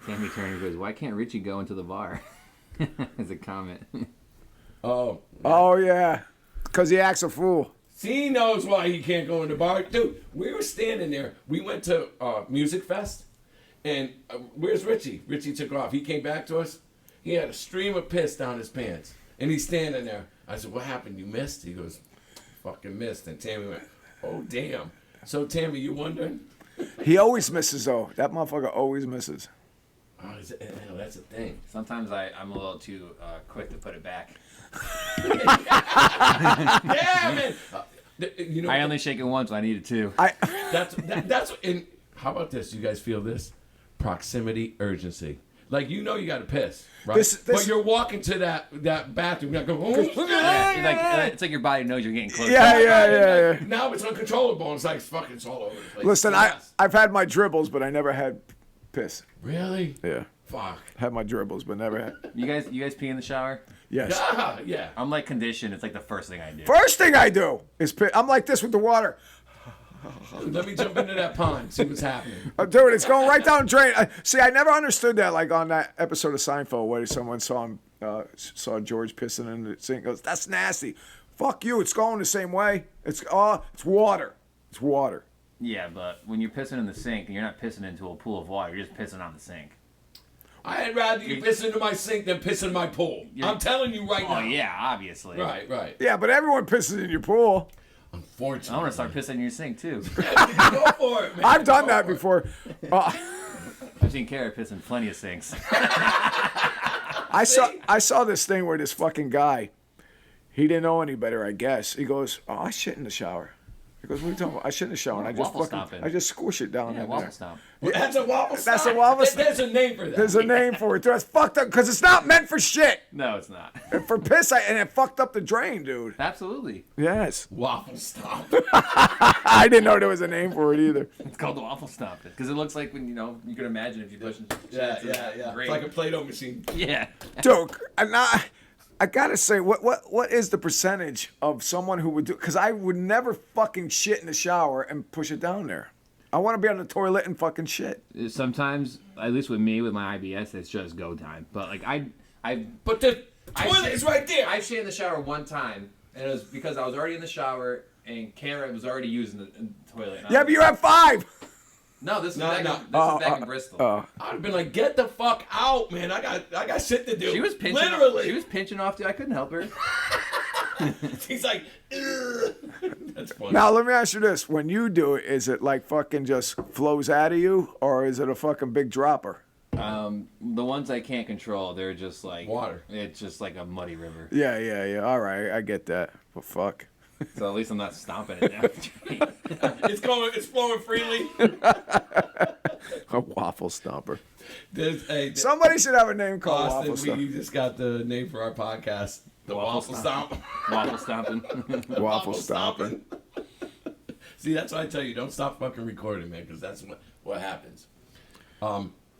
Sammy Turner goes, "Why can't Richie go into the bar?" As a comment. Oh. Oh, yeah. Because he acts a fool. See, he knows why he can't go in the bar. Dude, we were standing there. We went to Music Fest. And where's Richie? Richie took off. He came back to us. He had a stream of piss down his pants. And he's standing there. I said, what happened? You missed? He goes, fucking missed. And Tammy went, oh, damn. So, Tammy, you wondering? He always misses, though. That motherfucker always misses. Oh, that's a thing. Sometimes I'm a little too quick to put it back. Yeah, man. You know, I only shake it once when I need it to. That's and how about this? You guys feel this? Proximity urgency. Like, you know you got to piss, right? But you're walking to that bathroom. You're going, oh, Yeah, it's like your body knows you're getting close. Yeah. Now it's uncontrollable. And it's like, fuck, it's all over the place. Listen, I've had my dribbles, but I never had piss. Really? Yeah. Fuck. Had my dribbles, but never had. You guys pee in the shower? Yes. Yeah. I'm like conditioned. It's like the first thing I do. First thing I do is piss. I'm like this with the water. Let me jump into that pond, see what's happening. Dude, it's going right down the drain. See, I never understood that. Like on that episode of Seinfeld where someone saw George pissing in the sink. Goes, that's nasty. Fuck you. It's going the same way. It's water. It's water. Yeah, but when you're pissing in the sink and you're not pissing into a pool of water, you're just pissing on the sink. I'd rather you piss into my sink than piss in my pool. I'm telling you right now. Oh, yeah, obviously. Right. Yeah, but everyone pisses in your pool. Unfortunately. I want to start pissing in your sink, too. Go for it, man. I've done that before. I've seen Kara piss in plenty of sinks. I saw this thing where this fucking guy, he didn't know any better, I guess. He goes, oh, I shit in the shower. He goes, what are you talking about? I shit in the shower. And I just squish it down in waffle there. stomp. Well, that's a waffle stop. That's a waffle stop. There's a name for that. There's a name for it. That's fucked up because it's not meant for shit. No, it's not. And for piss, and it fucked up the drain, dude. Absolutely. Yes. Waffle stop. I didn't know there was a name for it either. It's called the waffle stomp. Because it looks like when, you can imagine if you push it. Yeah. It's like a Play-Doh machine. Yeah. Dude, I gotta say, what is the percentage of someone who would do? Because I would never fucking shit in the shower and push it down there. I want to be on the toilet and fucking shit. Sometimes, at least with me, with my IBS, it's just go time. But like But the toilet is right there. I shit in the shower one time, and it was because I was already in the shower, and Kara was already using the toilet. Yeah, but you have 5. No, this is back in Bristol. I'd have been like, get the fuck out, man. I got shit to do. She was pinching. Literally. She was pinching off, dude. I couldn't help her. He's like, ugh. That's funny. Now, let me ask you this. When you do it, is it like fucking just flows out of you, or is it a fucking big dropper? The ones I can't control, they're just like water. It's just like a muddy river. Yeah. All right, I get that. But fuck. So at least I'm not stomping it down. It's flowing freely. A waffle stomper. Hey, Somebody should have a name called Austin, waffle stomper. we just got the name for our podcast. The Waffle Stomp. Waffle stomping. Waffle stomping. See, that's why I tell you, don't stop fucking recording, man, because that's what happens.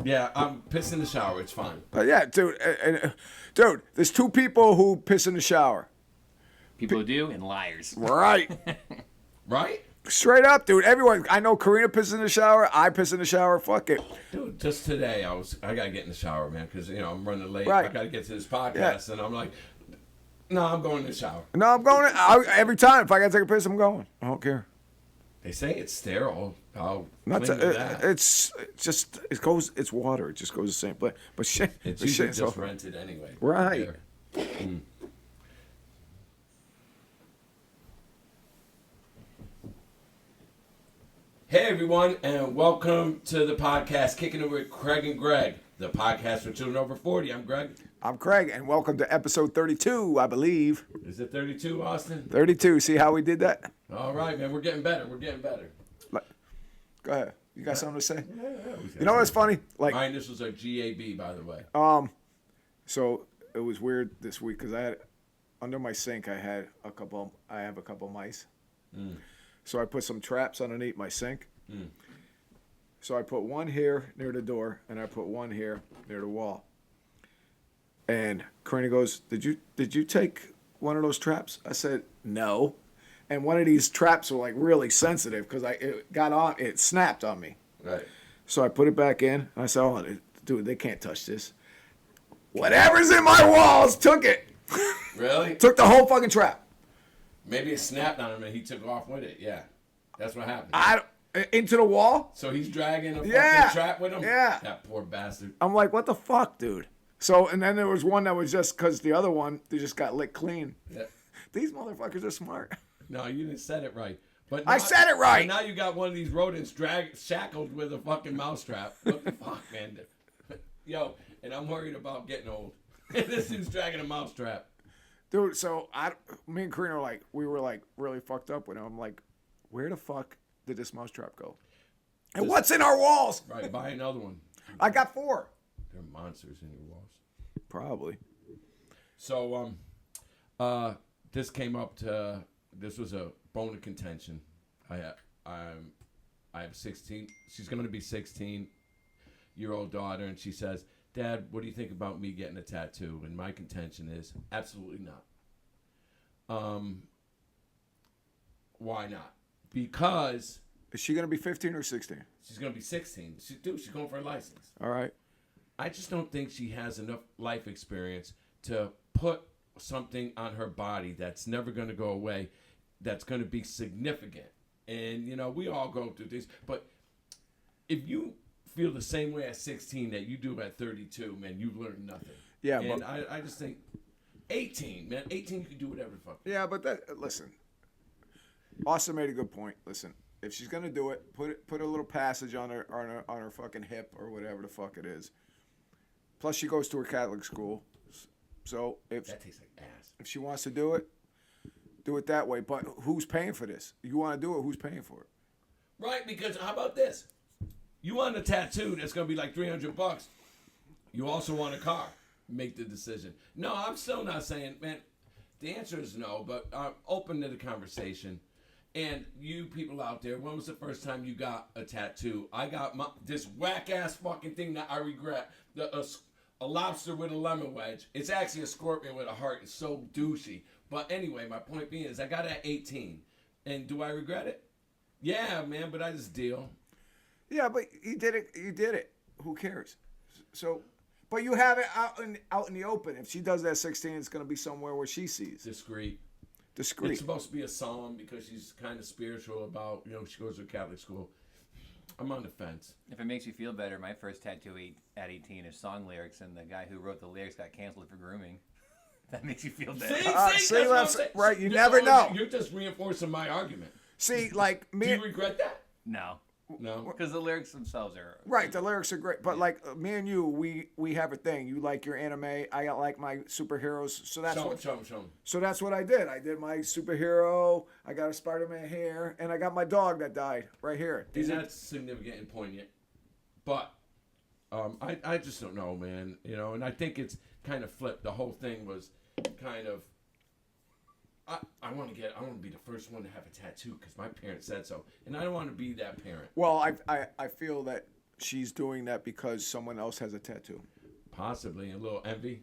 Yeah, I'm pissing in the shower. It's fine. Yeah, dude. Dude, there's 2 people who piss in the shower. People who do and liars. Right. Right? Straight up, dude. Everyone. I know Karina pisses in the shower. I piss in the shower. Fuck it. Dude, just today, I got to get in the shower, man, because, I'm running late. Right. I got to get to this podcast, and I'm like, no, I'm going in the shower. No, I'm going. Every time. If I got to take a piss, I'm going. I don't care. They say it's sterile. How Not clean is that? It's just it's water. It just goes the same place. But shit, It's but usually shit's just over. rented anyway. Right. Hey everyone, and welcome to the podcast Kicking It with Craig and Greg, the podcast for children over 40. I'm Greg. I'm Craig, and welcome to episode 32, I believe. Is it 32, Austin? 32. See how we did that? All right, man. We're getting better. Go ahead. You got something to say? Yeah, You know what's funny? Like, my initials are GAB, by the way. so it was weird this week because I had under my sink I have a couple mice. So I put some traps underneath my sink. So I put one here near the door, and I put one here near the wall. And Karina goes, "Did you take one of those traps?" I said, "No." And one of these traps were like really sensitive because it snapped on me. Right. So I put it back in. And I said, "Oh, dude, they can't touch this. Whatever's in my walls took it. Really? Took the whole fucking trap. Maybe it snapped on him and he took off with it. Yeah. That's what happened. Into the wall? So he's dragging a Yeah. fucking trap with him? Yeah. That poor bastard. I'm like, what the fuck, dude? So, and then there was one that was just because the other one, they just got licked clean. Yeah. These motherfuckers are smart. No, you didn't set it right. But I said it right. And now you got one of these rodents shackled with a fucking mousetrap. What the fuck, man? Yo, and I'm worried about getting old. This dude's dragging a mousetrap. Dude, so me and Karina we were like really fucked up with him. I'm like, where the fuck did this mousetrap go? And what's in our walls? Right, buy another one. I got 4. There are monsters in your walls. Probably. So, this came up to, this was a bone of contention. I have 16, she's going to be 16-year-old daughter, and she says, Dad, what do you think about me getting a tattoo? And my contention is, absolutely not. Why not? Because Is she going to be 15 or 16? she's going to be 16. She's going for a license. All right. I just don't think she has enough life experience to put something on her body that's never going to go away, that's going to be significant. And, you know, we all go through this. But if you feel the same way at 16 that you do at 32, man, you've learned nothing. Yeah, and but I just think 18, man. 18, you can do whatever the fuck. yeah, but listen. Austin made a good point. Listen, if she's gonna do it, put a little passage on her fucking hip or whatever the fuck it is. Plus, she goes to a Catholic school, so That tastes like ass. if she wants to do it that way. But who's paying for this? You want to do it? Who's paying for it? Right, because how about this? You want a tattoo that's going to be like $300. You also want a car. Make the decision. No, I'm still not saying, man, the answer is no, but I'm open to the conversation. And you people out there, when was the first time you got a tattoo? I got this whack-ass fucking thing that I regret. A lobster with a lemon wedge. It's actually a scorpion with a heart. It's so douchey. But anyway, my point being is I got it at 18. And do I regret it? Yeah, man, but I just deal. Yeah, but you did it. You did it. Who cares? So, but you have it out in the open. If she does that at 16, it's going to be somewhere where she sees. Discreet. Discreet. It's supposed to be a psalm because she's kind of spiritual about, you know, she goes to a Catholic school. I'm on the fence. If it makes you feel better, my first tattoo at 18 is song lyrics, and the guy who wrote the lyrics got canceled for grooming. That makes you feel better. See, see, that's what I'm that's saying. right, you never know. You're just reinforcing my argument. See, like me. Do you regret that? No, No. because the lyrics themselves are Right, the lyrics are great, but like me and you, we have a thing. You like your anime, I like my superheroes, so that's Show him. so that's what I did. I did my superhero. I got a Spider-Man hair, and I got my dog that died right here. And that's significant and poignant. But I just don't know, man. You know, and I think it's kind of flipped. The whole thing was kind of. I want to be the first one to have a tattoo because my parents said so, and I don't want to be that parent. Well, I feel that she's doing that because someone else has a tattoo. Possibly a little envy.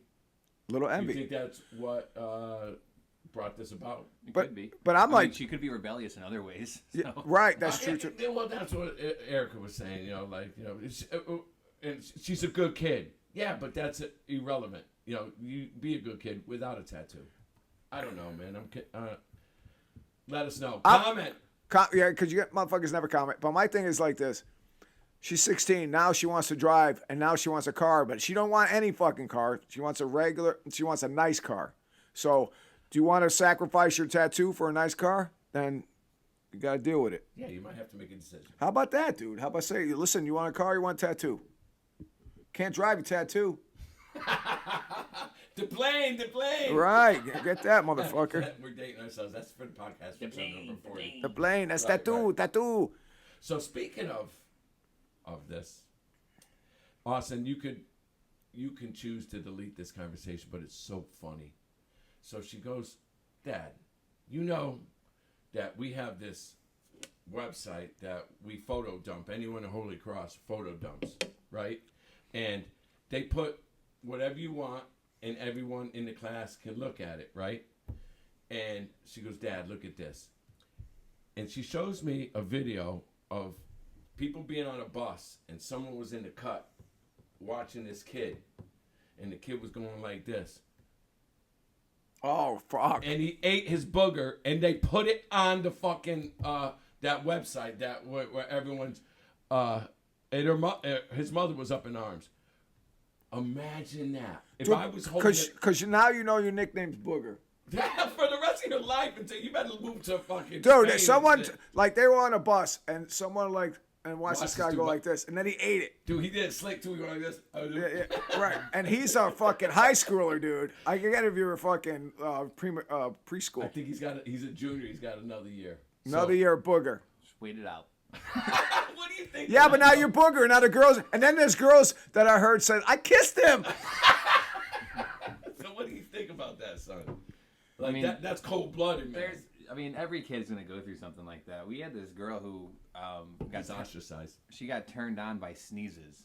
Little You envy. think that's what brought this about? it But could be. but I'm I like, mean, she could be rebellious in other ways. So. yeah, right. That's true too. Well, that's what Erica was saying. You know, like, you know, and she's a good kid. Yeah, but that's irrelevant. You know, you be a good kid without a tattoo. I don't know, man. Let us know. Comment. Yeah, because you get motherfuckers never comment. But my thing is like this. She's 16. Now she wants to drive, and now she wants a car. But she don't want any fucking car. She wants a nice car. So, do you want to sacrifice your tattoo for a nice car? Then you got to deal with it. Yeah, you might have to make a decision. How about that, dude? How about say, listen, you want a car, you want a tattoo? Can't drive a tattoo. The plane. Right. Get that, motherfucker. We're dating ourselves. That's for the podcast. The plane, number 40. The plane. That's Right, tattoo. right. Tattoo. So speaking of this, Austin, you can choose to delete this conversation, but it's so funny. So she goes, Dad, you know that we have this website that we photo dump. Anyone in Holy Cross photo dumps, right? And they put whatever you want, and everyone in the class can look at it, right? And she goes, Dad, look at this. And she shows me a video of people being on a bus, and someone was in the cut, watching this kid, and the kid was going like this. Oh fuck! And he ate his booger, and they put it on the fucking that website that where everyone's his mother was up in arms. Imagine that. If I was holding because now you know your nickname's Booger. for the rest of your life until you better move to fucking Dude, Spain someone and shit. like they were on a bus and someone like and watched Watch this guy this go dude. like this, and then he ate it. Dude, he did it slick too. He went like this. Yeah, right. And he's a fucking high schooler, dude. I can get if you were fucking preschool. I think he's a junior. He's got another year. Another year of Booger. Just wait it out. What do you think? Yeah, but now you're Booger. Now the girls, and then there's girls that I heard said, "I kissed him." So what do you think about that, son? Like I mean, that's cold blooded, man. Every kid's gonna go through something like that. We had this girl who Got ostracized. she got turned on by sneezes.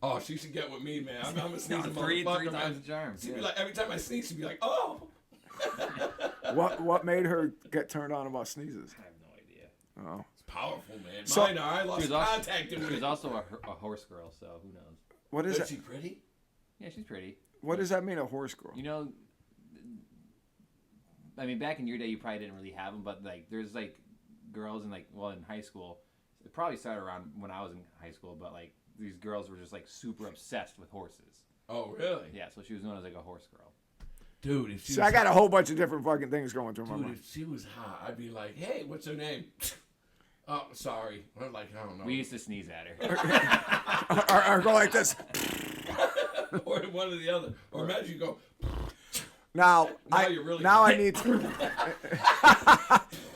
Oh, she should get with me, man. I'm a sneezing three motherfucker, times man. the charm. She'd be Yeah. like, every time I sneeze, she'd be like, oh. What made her get turned on about sneezes? I have no idea. Oh, It's powerful, man. So- Mine are. I lost contact She with was it. also a horse girl, so who knows? what is Is that? she pretty? Yeah, she's pretty. What does that mean, a horse girl? You know, I mean, back in your day, you probably didn't really have them, but like, there's like girls in in high school. It probably started around when I was in high school, but like these girls were just like super obsessed with horses. Oh, really? Yeah, so she was known as like a horse girl. Dude, if she See, was I got a whole bunch of different fucking things going through my Dude, mind. if she was hot, I'd be like, hey, what's her name? Oh, sorry. I'm like, I don't know. We used to sneeze at her. Or go like this. Or one or the other. Or imagine you go, Now, you're really now I need to.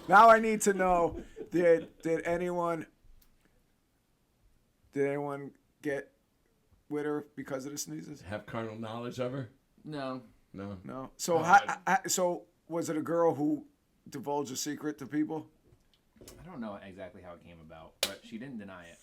Now I need to know: did anyone get with her because of the sneezes? have carnal knowledge of her? No, No. No. So Oh, so was it a girl who divulged a secret to people? I don't know exactly how it came about, but she didn't deny it.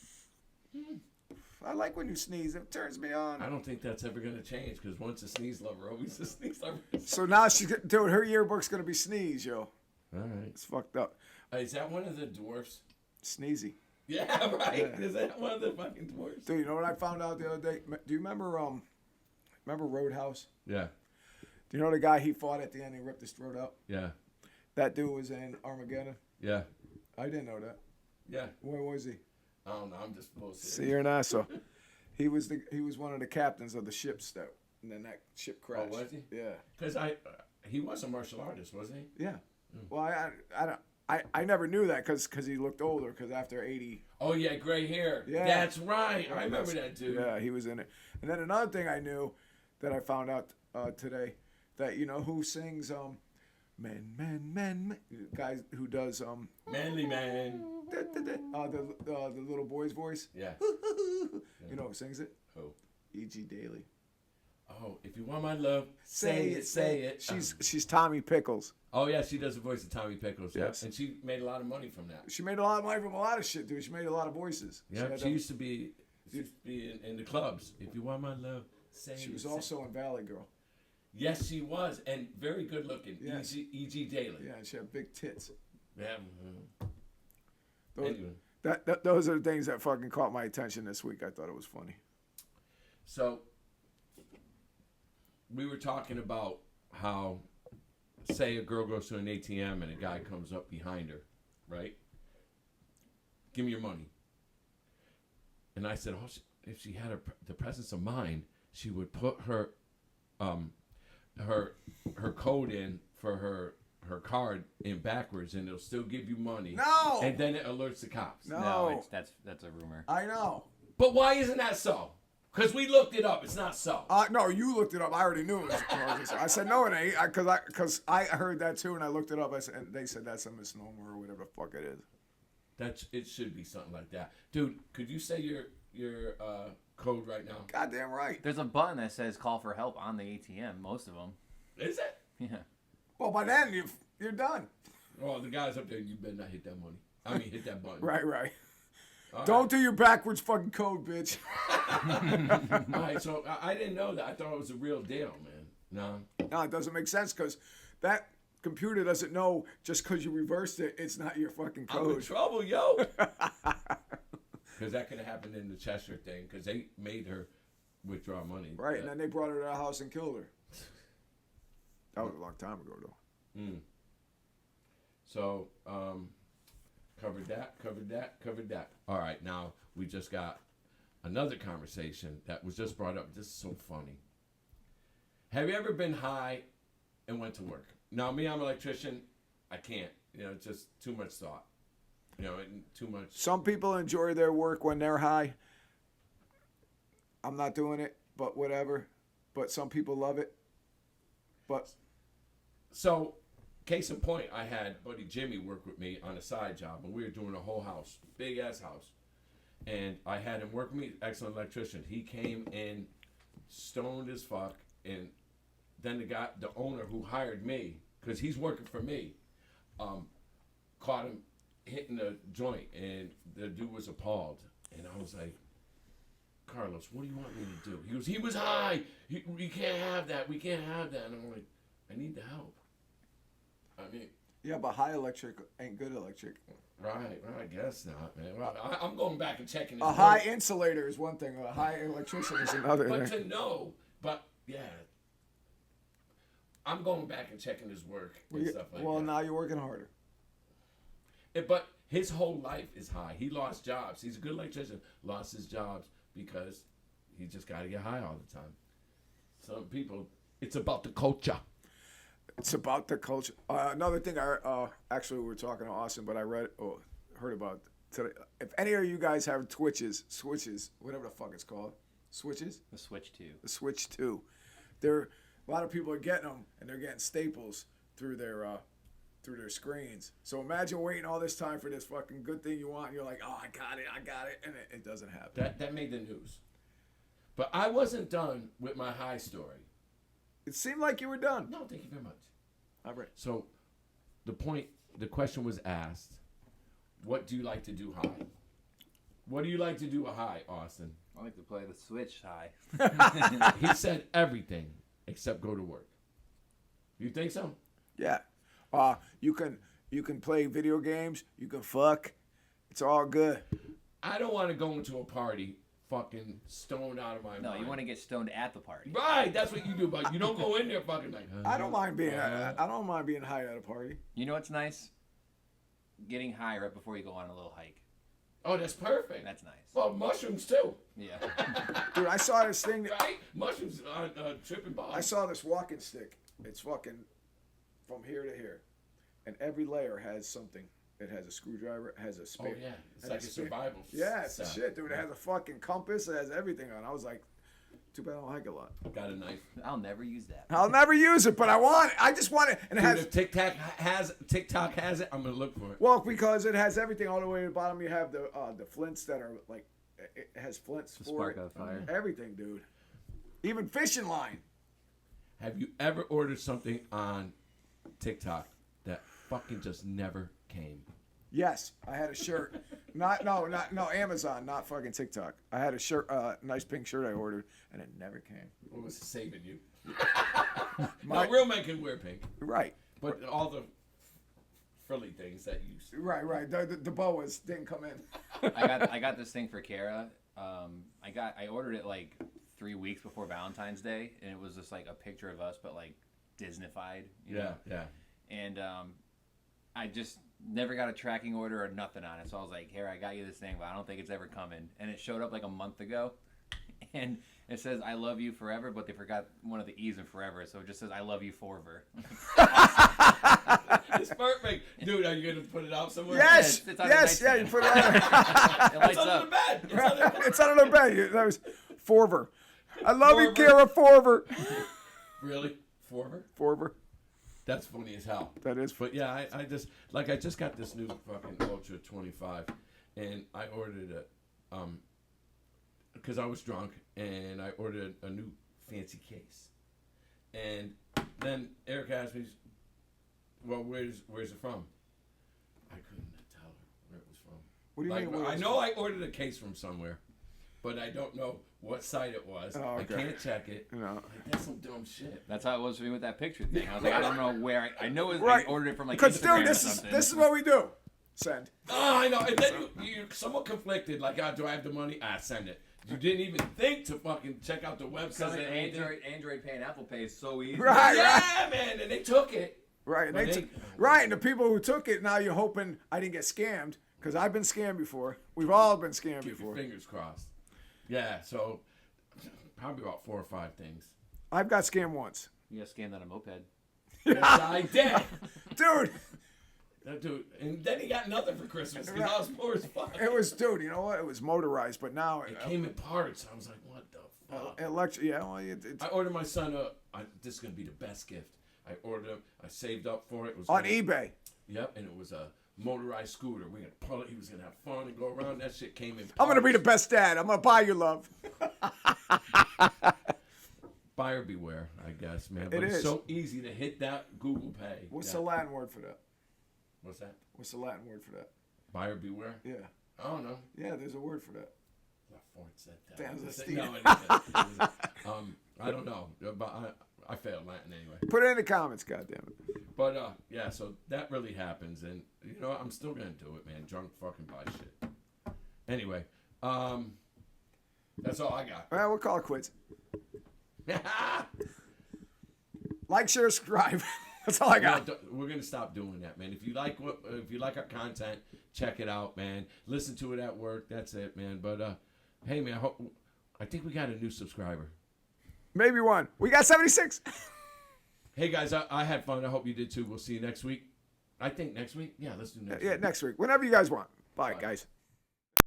I like when you sneeze; it turns me on. I don't think that's ever going to change because once a sneeze lover, always a sneeze lover. So now dude, her yearbook's gonna be sneeze, yo. All right. It's fucked up. Is that one of the dwarfs? Sneezy. Yeah, right. Yeah. Is that one of the fucking dwarfs? Dude, you know what I found out the other day? Do you remember Roadhouse? Yeah. Do you know the guy he fought at the end? He ripped his throat out. Yeah. That dude was in Armageddon. Yeah. I didn't know that. Yeah. Where was he? I don't know. I'm just bullshit. See, you're not so. He was one of the captains of the ship and then that ship crashed. was he? Yeah. Because he was a martial artist, wasn't he? Yeah. Well, I never knew that because he looked older. Because after 80. Oh yeah, gray hair. Yeah. That's right. I remember that dude. Yeah, he was in it. And then another thing I knew that I found out today, that you know who sings men, guy who does Manly man. the little boy's voice. Yeah. You know who sings it? Oh. E.G. Daily. Oh, if you want my love, say it, say it. She's Tommy Pickles. Oh yeah, she does the voice of Tommy Pickles. Yeah. Yes. And she made a lot of money from that. She made a lot of money from a lot of shit, dude. She made a lot of voices. Yeah. She had used to be in the clubs. If you want my love, say She it. was say also in Valley Girl. Yes, she was, and very good looking. Yes. E.G. Daily. Yeah, and she had big tits. Yeah. Those, Anyway. those are the things that fucking caught my attention this week. I thought it was funny. So we were talking about how, say, a girl goes to an ATM and a guy comes up behind her, right? Give me your money. And I said, if she had the presence of mind, she would put her code in for her card in backwards, and it'll still give you money. No! And then it alerts the cops. No. that's a rumor. I know. But why isn't that so? Because we looked it up. It's not so. No, you looked it up. I already knew it was. I said no, it ain't. Because I heard that too, and I looked it up. And they said that's a misnomer or whatever the fuck it is. It should be something like that, dude. Could you say your code right now? Goddamn right. There's a button that says "Call for help" on the ATM. Most of them. Is it? Yeah. Well, by then you're done. Oh, the guys up there, you better not hit that money. I mean, hit that button. Right. All Don't do your backwards fucking code, bitch. right. All right. So I didn't know that. I thought it was a real deal, man. No. No, it doesn't make sense because that computer doesn't know just because you reversed it, it's not your fucking I'm in code. trouble, yo. because that could have happened in the Cheshire thing, because they made her withdraw money. Right, and then they brought her to the house and killed her. That was a long time ago, though. So, covered that. All right, now we just got another conversation that was just brought up. This is so funny. Have you ever been high and went to work? Now, me, I'm an electrician. I can't. It's just too much thought. And too much. Some people enjoy their work when they're high. I'm not doing it, but whatever. But some people love it. But so, case in point, I had buddy Jimmy work with me on a side job, and we were doing a whole house, big ass house, and I had him work with me. Excellent electrician. He came in stoned as fuck, and then the owner who hired me, because he's working for me, caught him hitting the joint, and the dude was appalled, and I was like, Carlos, what do you want me to do? He goes, he was high. We can't have that. We can't have that. And I'm like, I need the help. I mean, yeah, but high electric ain't good electric. Right. Well, I guess not, man. Well, I'm going back and checking his A work. high insulator is one thing. A high electrician is another But thing. to know, but yeah, I'm going back and checking his work and stuff like that. Well, now you're working harder. But his whole life is high. He lost jobs. He's a good electrician. Lost his jobs because he just got to get high all the time. Some people, it's about the culture. It's about the culture. Another thing, actually we were talking to Austin, but I heard about today. If any of you guys have switches, whatever the fuck it's called, switches? The Switch 2. The Switch 2. A lot of people are getting them, and they're getting staples through their screens. So imagine waiting all this time for this fucking good thing you want, and you're like, oh, I got it, and it doesn't happen. That made the news. But I wasn't done with my high story. It seemed like you were done. No, thank you very much. All right. So, the question was asked, what do you like to do high? What do you like to do high, Austin? I like to play the Switch high. He said everything except go to work. You think so? Yeah. You can play video games. You can fuck. It's all good. I don't want to go into a party fucking stoned out of my mind. No, you want to get stoned at the party. Right, that's what you do, but you don't go in there fucking like. I don't mind being high at a party. You know what's nice? Getting high right before you go on a little hike. Oh, that's perfect. That's nice. Well, mushrooms too. Yeah. Dude, I saw this thing. Right? Mushrooms on tripping balls. I saw this walking stick. It's fucking from here to here, and every layer has something. It has a screwdriver. It has a spade. Oh yeah, it's like a survival. Yeah, it's set. shit, dude. It has a fucking compass. It has everything on. I was like, too bad I don't hike a lot. Got a knife. I'll never use that. I'll never use it, but I want it. I just want it, and it Dude, has. if TikTok has it, I'm gonna look for it. Well, because it has everything all the way to the bottom. You have the flints that are like, it has flints To for spark it. a fire. Everything, dude. Even fishing line. Have you ever ordered something on TikTok that fucking just never came? Yes, I had a shirt. No, Amazon, not fucking TikTok. I had a shirt, nice pink shirt I ordered, and it never came. What was saving you? My- No, real men can wear pink, Right. but all the frilly things that you. Right. The boas didn't come in. I got this thing for Kara. I ordered it like 3 weeks before Valentine's Day, and it was just like a picture of us, but like Disneyfied. You know? Yeah. And I just never got a tracking order or nothing on it. So I was like, Kara, I got you this thing, but I don't think it's ever coming. And it showed up like a month ago. And it says, I love you forever, but they forgot one of the E's in forever. So it just says, I love you forever. It's perfect. Dude, are you going to put it out somewhere? Yes, it's on yes, the yeah, you put it on. It lights It's under up. the bed. It's under the It's under the bed. That was Forver. I love you, Forver. Kara Forver. Really? Forver? Forver. That's funny as hell. That is. But yeah, I just got this new fucking Ultra 25, and I ordered it because I was drunk, and I ordered a new fancy case, and then Eric asked me, "Well, where's it from?" I couldn't tell her where it was from. What do you mean? I know I ordered a case from somewhere, but I don't know what site it was. Oh, okay. I can't check it. No. Like, that's some dumb shit. That's how it was for me with that picture thing. I was like, I don't know where. I know I Right. ordered it from like Because, Instagram dude, or something. this is what we do. Send. Oh, I know. And then you're somewhat conflicted. Like, do I have the money? Send it. You didn't even think to fucking check out the Because website. the Android Pay and Apple Pay is so easy. Right. Yeah, man. And they took it. Right, and But right, and the people who took it, now you're hoping I didn't get scammed, because I've been scammed before. We've all been scammed Keep your before. fingers crossed. Yeah, so probably about 4 or 5 things. I've got scammed once. You got scammed on a moped. Yes, I did. Dude, Dude, and then he got nothing for Christmas because I was poor as fuck. it was, dude, you know what? It was motorized, but now It came in parts. I was like, what the fuck? electric, yeah, well, it's I ordered my son this is going to be the best gift. I ordered him. I saved up for it. It was on gonna- eBay. Yep, and it was a motorized scooter. We're going to pull it. He was going to have fun and go around. That shit came in parts. I'm going to be the best dad. I'm going to buy you love. Buyer beware, I guess, man. But It it's is. so easy to hit that Google Pay. What's Yeah. the Latin word for that? What's that? What's the Latin word for that? Buyer beware? Yeah. I don't know. Yeah, there's a word for that. La forza Damn, d'Italia. that's No, the- it isn't. I don't know. But I failed Latin anyway. Put it in the comments, goddammit. But yeah, so that really happens, and you know I'm still gonna do it, man. Drunk fucking buy shit. Anyway, that's all I got. All right, we'll call it quits. Like, share, subscribe. That's all I got. No, we're gonna stop doing that, man. If you like our content, check it out, man. Listen to it at work. That's it, man. But hey, man, I think we got a new subscriber. Maybe one. We got 76. Hey guys, I had fun. I hope you did too. We'll see you next week. I think next week. Yeah, let's do next Yeah, week. next week. Whenever you guys want. Bye, Bye. guys.